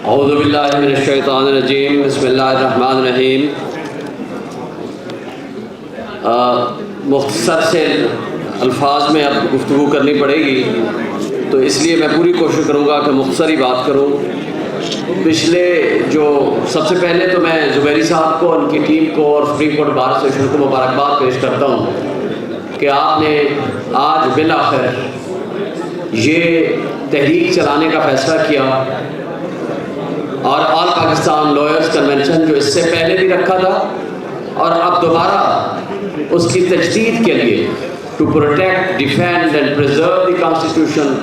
اعوذ باللہ من الشیطان الرجیم، بسم اللہ الرحمن الرحیم۔ مختصر سے الفاظ میں اب گفتگو کرنی پڑے گی، تو اس لیے میں پوری کوشش کروں گا کہ مختصر ہی بات کروں۔ سب سے پہلے تو میں زبیری صاحب کو، ان کی ٹیم کو اور سپریم کورٹ بار ایسوسیشن کو مبارکباد پیش کرتا ہوں کہ آپ نے آج بالآخر یہ تحریک چلانے کا فیصلہ کیا، اور آل پاکستان لائرز کنونشن جو اس سے پہلے بھی رکھا تھا اور اب دوبارہ اس کی تجدید کے لیے to protect, defend and preserve the constitution,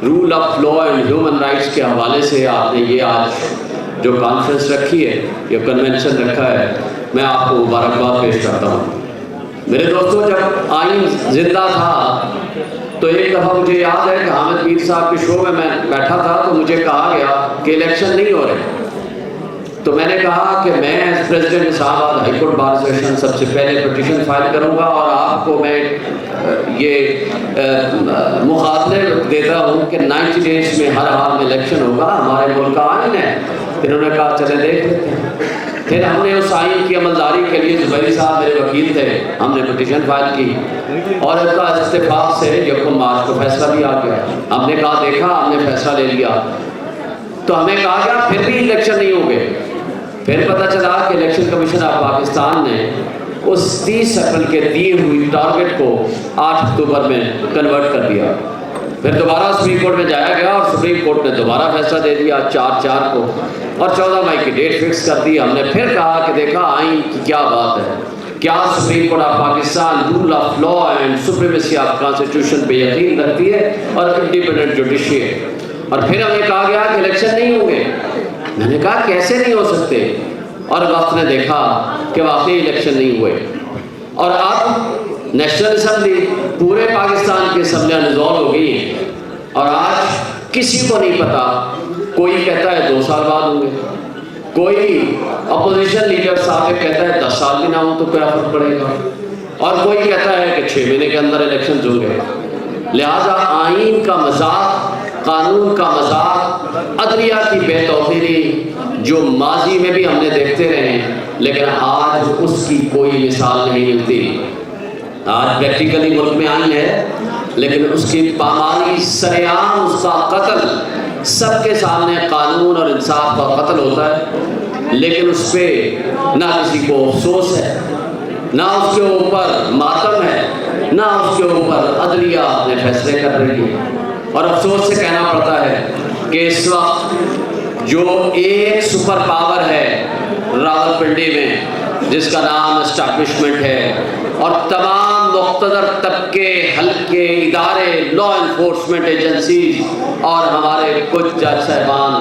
rule of law and human rights کے حوالے سے آپ نے یہ آج جو کانفرنس رکھی ہے، یہ کنونشن رکھا ہے، میں آپ کو مبارکباد پیش کرتا ہوں۔ میرے دوستوں، جب آئین زندہ تھا تو ایک دفعہ مجھے یاد ہے کہ حامد میر صاحب کے شو میں بیٹھا تھا، تو مجھے کہا گیا کہ الیکشن نہیں ہو رہے، تو میں نے کہا کہ میں ایز پریزیڈنٹ اسلام آباد ہائی کورٹ بار ایسوسیشن سب سے پہلے پٹیشن فائل کروں گا، اور آپ کو میں یہ مخاطب دیتا ہوں کہ 90 ڈیز میں ہر حال میں الیکشن ہوگا، ہمارے ملک کا آئین ہے۔ پھر انہوں نے کہا چلے دیکھ لیتے ہیں۔ پھر ہم نے اس آئین کی عملداری کے لیے، زبیری صاحب میرے وکیل تھے، ہم نے پٹیشن فائل کی، اور اس کا اتفاق سے یکم مارچ کو فیصلہ بھی آ گیا۔ ہم نے کہا دیکھا، ہم نے فیصلہ لے لیا، تو ہمیں کہا گیا پھر بھی الیکشن نہیں ہوں گے۔ پھر پتہ چلا کہ الیکشن کمیشن آف پاکستان نے اس 30 اپریل کے دی ہوئی ٹارگٹ کو 8 اکتوبر میں کنورٹ کر دیا۔ پھر دوبارہ سپریم کورٹ میں جایا گیا، اور سپریم کورٹ نے دوبارہ فیصلہ دے دیا 4/4 کو، اور 14 مئی کی ڈیٹ فکس کر دی۔ ہم نے پھر کہا کہ دیکھا آئین کی کیا بات ہے، کیا Supreme Court of Pakistan rule of law and supremacy of constitution پہ یقین رکھتی ہے اور انڈیپینڈنٹ جوڈیشری ہے۔ اور پھر ہمیں کہا گیا کہ الیکشن نہیں ہوں گے۔ میں نے کہا کیسے نہیں ہو سکتے، اور وقت نے دیکھا کہ واقعی الیکشن نہیں ہوئے، اور اب نیشنل اسمبلی پورے پاکستان کی اسمبلیاں ڈسولو ہو گئی ہیں، اور آج کسی کو نہیں پتا، کوئی کہتا ہے 2 سال بعد ہوں گے، کوئی اپوزیشن لیڈر صاحب کہتا ہے 10 سال بھی نہ ہوں تو کیا فرق پڑے گا، اور کوئی کہتا ہے کہ 6 مہینے کے اندر الیکشن ہوں گے۔ لہٰذا آئین کا مذاق، قانون کا مذاق، عدلیہ کی بے توفیری جو ماضی میں بھی ہم نے دیکھتے رہے ہیں، لیکن آج اس کی کوئی مثال نہیں ملتی۔ آج پریکٹیکلی ملک میں آئین ہے، لیکن اس کی پامالی، سرعام اس کا قتل، سب کے سامنے قانون اور انصاف کا قتل ہوتا ہے، لیکن اس پہ نہ کسی کو افسوس ہے، نہ اس کے اوپر ماتم ہے، نہ اس کے اوپر عدلیہ اپنے فیصلے کر رہی ہے۔ اور افسوس سے کہنا پڑتا ہے کہ اس وقت جو ایک سپر پاور ہے راولپنڈی میں، جس کا نام اسٹیبلشمنٹ ہے، اور تمام مقتدر طبقے، حلقے، ادارے، لا انفورسمنٹ ایجنسیز اور ہمارے کچھ جج صاحبان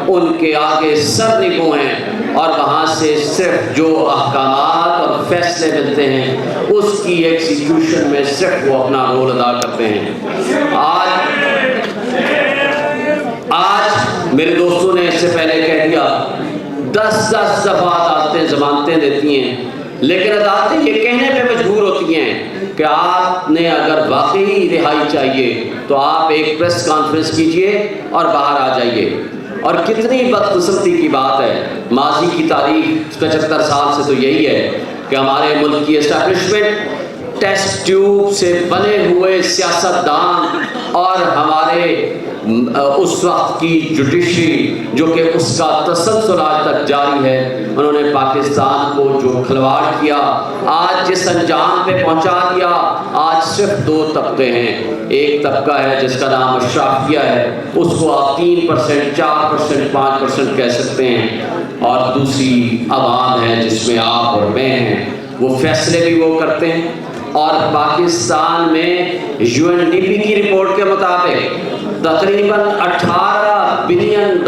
ان کے آگے سر نگو ہیں، اور وہاں سے صرف جو احکامات اور فیصلے ملتے ہیں اس کی ایکسیکیوشن میں صرف وہ اپنا رول ادا کرتے ہیں۔ آج میرے دوستوں نے اس سے پہلے کہہ دیا، 10 دفعہ عدالتیں ضمانتیں دیتی ہیں، لیکن عدالتیں یہ کہنے پہ مجبور ہوتی ہیں کہ آپ نے اگر واقعی رہائی چاہیے تو آپ ایک پریس کانفرنس کیجئے اور باہر آ جائیے۔ اور کتنی بدقسمتی کی بات ہے، ماضی کی تاریخ 75 سال سے تو یہی ہے کہ ہمارے ملک کی اسٹیبلشمنٹ ٹیسٹ ٹیوب سے بنے ہوئے سیاستدان اور ہمارے اس وقت کی جوڈیشری جو کہ اس کا تسلسل آج تک جاری ہے، انہوں نے پاکستان کو جو کھلواڑ کیا، آج جس انجام پہ پہنچا دیا۔ آج صرف 2 طبقے ہیں، ایک طبقہ ہے جس کا نام اشرافیہ ہے، اس کو آپ 3%، 4%، 5% کہہ سکتے ہیں، اور دوسری عوام ہے جس میں آپ اور میں ہیں، وہ فیصلے بھی وہ کرتے ہیں۔ اور پاکستان میں UNDP کی رپورٹ کے مطابق تقریباً $18 بلین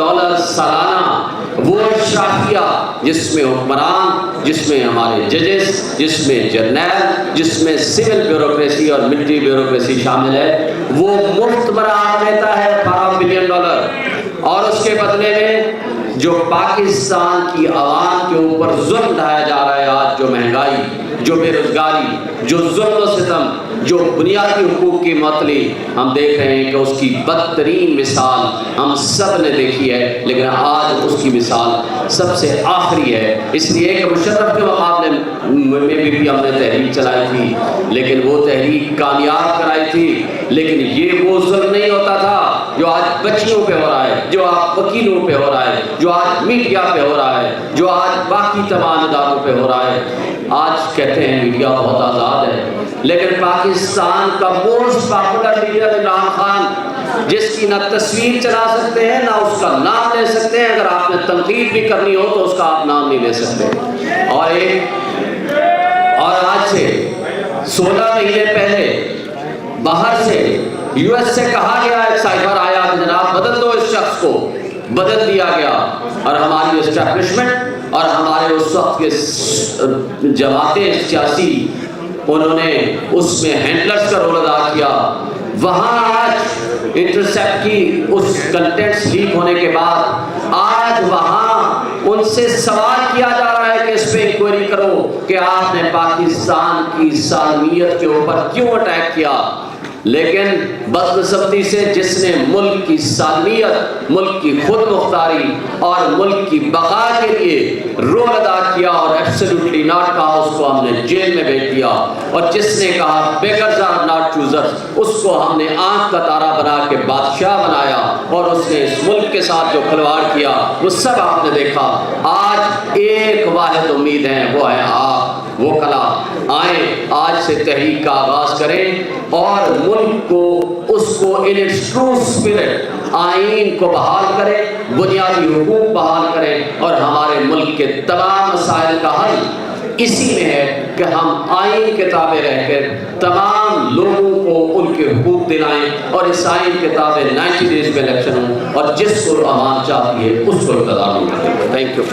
سالانہ وہ اشرافیہ، جس میں حکمران، جس میں ہمارے ججز، جس میں جرنیل، جس میں سول بیوروکریسی اور ملٹری بیوروکریسی شامل ہے، وہ مفت برآمد دیتا ہے $12 بلین، اور اس کے بدلے میں جو پاکستان کی عوام کے اوپر ظلم ڈھایا جا رہا ہے آج، جو مہنگائی، جو بے روزگاری، جو ظلم و ستم، جو بنیادی حقوق کی معطلی، ہم دیکھ رہے ہیں کہ اس کی بدترین مثال ہم سب نے دیکھی ہے، لیکن آج اس کی مثال سب سے آخری ہے۔ اس لیے کہ مشرف کے مقابلے میں بھی ہم نے تحریک چلائی تھی، لیکن وہ تحریک کامیاب کرائی تھی، لیکن یہ وہ ظلم نہیں ہوتا تھا جو آج بچیوں پہ ہو رہا ہے، جو آج وکیلوں پہ ہو رہا ہے، جو آج میڈیا پہ ہو رہا ہے، جو آج باقی تمام اداروں پہ ہو رہا ہے۔ آج کہتے ہیں میڈیا بہت آزاد ہے، لیکن پاکستان کا most popular leader Imran Khan, جس کی نہ تصویر چلا سکتے ہیں نہ اس کا نام لے سکتے ہیں، اگر آپ نے تنقید بھی کرنی ہو تو اس کا آپ نام نہیں لے سکتے۔ اور آج سے 16 مہینے پہلے باہر سے یو ایس سے کہا گیا، ایک سائبر آیا کہ جناب بدل دو اس شخص کو، بدل دیا گیا، اور ہماری اسٹیبلشمنٹ اور ہمارے اس وقت کے جماعتیں سیاسی، انہوں نے اس میں ہینڈلرز کا رول ادا کیا۔ وہاں آج انٹرسیپٹ کی اس کنٹینٹس لیک ہونے کے بعد آج وہاں ان سے سوال کیا جا رہا ہے کہ اس پہ انکوائری کرو کہ آپ نے پاکستان کی سالمیت کے اوپر کیوں اٹیک کیا۔ لیکن بدقسمتی سے جس نے ملک کی سالمیت، ملک کی خود مختاری اور ملک کی بقا کے لیے رول ادا کیا اور ایبسلیوٹلی ناٹ کہا، اس کو ہم نے جیل میں بھیج دیا، اور جس نے کہا بیگرز آر ناٹ چوزرز، اس کو ہم نے آنکھ کا تارا بنا کے بادشاہ بنایا، اور اس نے اس ملک کے ساتھ جو کھلواڑ کیا وہ سب آپ نے دیکھا۔ آج ایک واحد امید ہے، وہ ہے آپ، وہ کلا آئیں، آج سے تحریک کا آغاز کریں اور ملک کو اس کو ان اٹس ٹرو اسپرٹ آئین کو بحال کریں، بنیادی حقوق بحال کریں، اور ہمارے ملک کے تمام مسائل کا حل اسی میں ہے کہ ہم آئین کے تابع رہ کر تمام لوگوں کو ان کے حقوق دلائیں، اور اس آئین کے تابع 90 ڈیز میں الیکشن ہوں، اور جس کو عوام چاہتی ہے اس کو اقتدار ملے۔ Thank you.